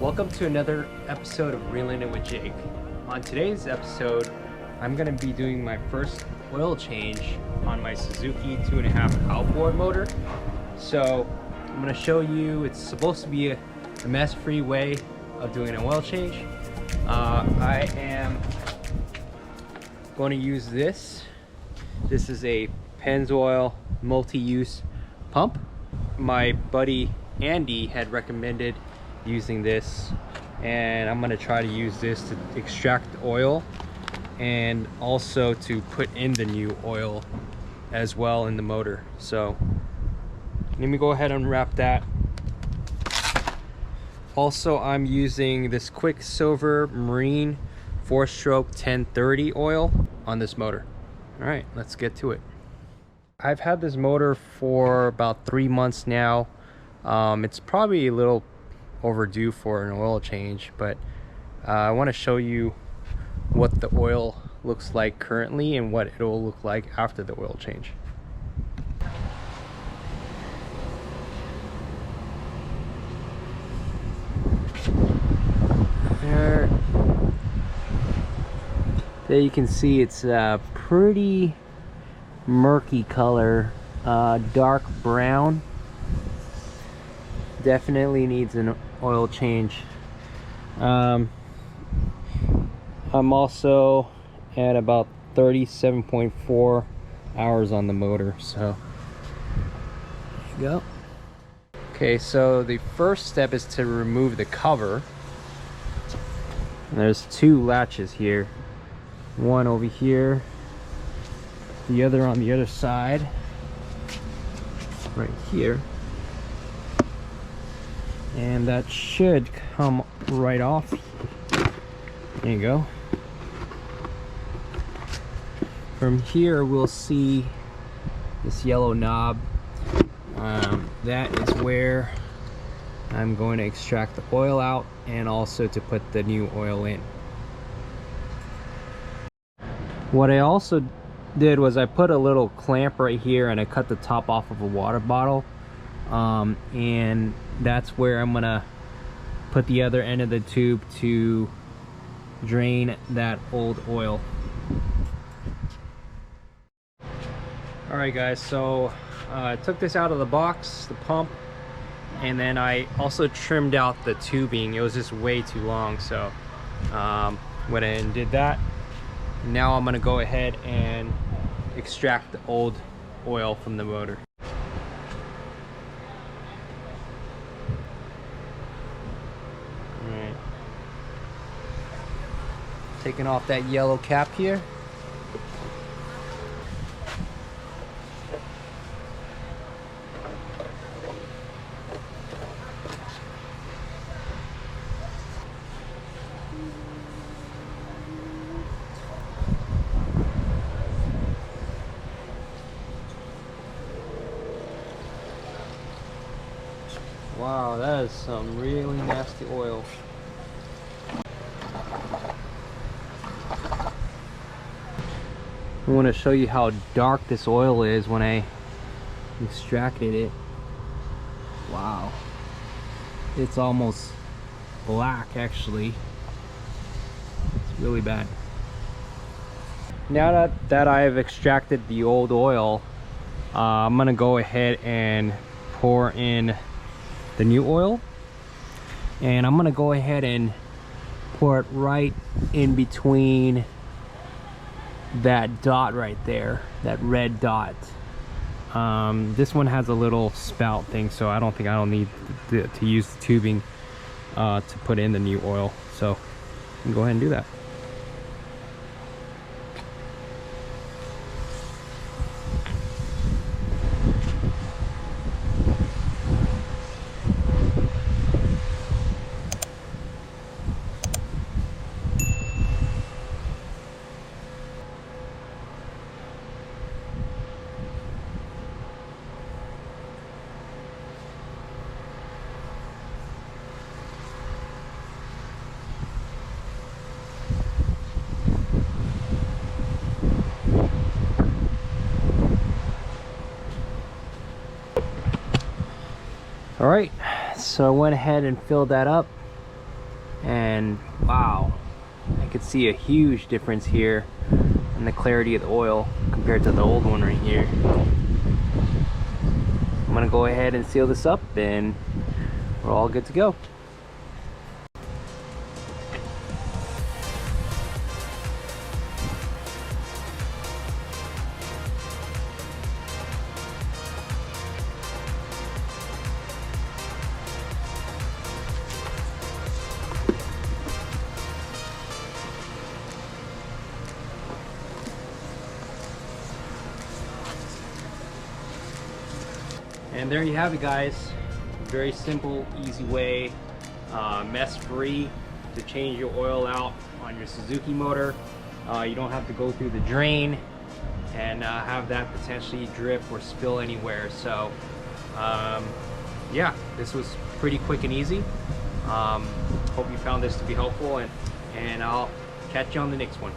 Welcome to another episode of Reeling It with Jake. On today's episode, I'm going to be doing my first oil change on my Suzuki 2.5 outboard motor. So I'm going to show you, it's supposed to be a mess-free way of doing an oil change. I am going to use this. This is a Pennzoil multi-use pump. My buddy Andy had recommended using this, and I'm going to try to use this to extract oil and also to put in the new oil as well in the motor. So let me go ahead and unwrap that. Also, I'm using this Quicksilver Marine 4-stroke 1030 oil on this motor. All right, let's get to it. I've had this motor for about 3 months now. It's probably a little overdue for an oil change, but I want to show you what the oil looks like currently and what it will look like after the oil change. There you can see it's a pretty murky color, dark brown. Definitely needs an oil change. I'm also at about 37.4 hours on the motor, so there you go. Okay, so the first step is to remove the cover. There's two latches here, one over here, the other on the other side right here, and that should come right off. There you go. From here we'll see this yellow knob. That is where I'm going to extract the oil out and also to put the new oil in. What I also did was I put a little clamp right here and I cut the top off of a water bottle, and that's where I'm gonna put the other end of the tube to drain that old oil. Alright guys, so I took this out of the box, the pump, and then I also trimmed out the tubing. It was just way too long, so went ahead and did that. Now I'm gonna go ahead and extract the old oil from the motor. Alright. Taking off that yellow cap here. Wow, that is some really nasty oil. I want to show you how dark this oil is when I extracted it. Wow. It's almost black actually. It's really bad. Now that I've extracted the old oil, I'm going to go ahead and pour in the new oil, and I'm gonna go ahead and pour it right in between that dot right there, that red dot. This one has a little spout thing, so I don't need to use the tubing to put in the new oil, so I can go ahead and do that. All right, so I went ahead and filled that up. And wow, I could see a huge difference here in the clarity of the oil compared to the old one right here. I'm gonna go ahead and seal this up and we're all good to go. And there you have it, guys. Very simple, easy way, mess-free to change your oil out on your Suzuki motor. You don't have to go through the drain and have that potentially drip or spill anywhere. So yeah, this was pretty quick and easy. Hope you found this to be helpful, and I'll catch you on the next one.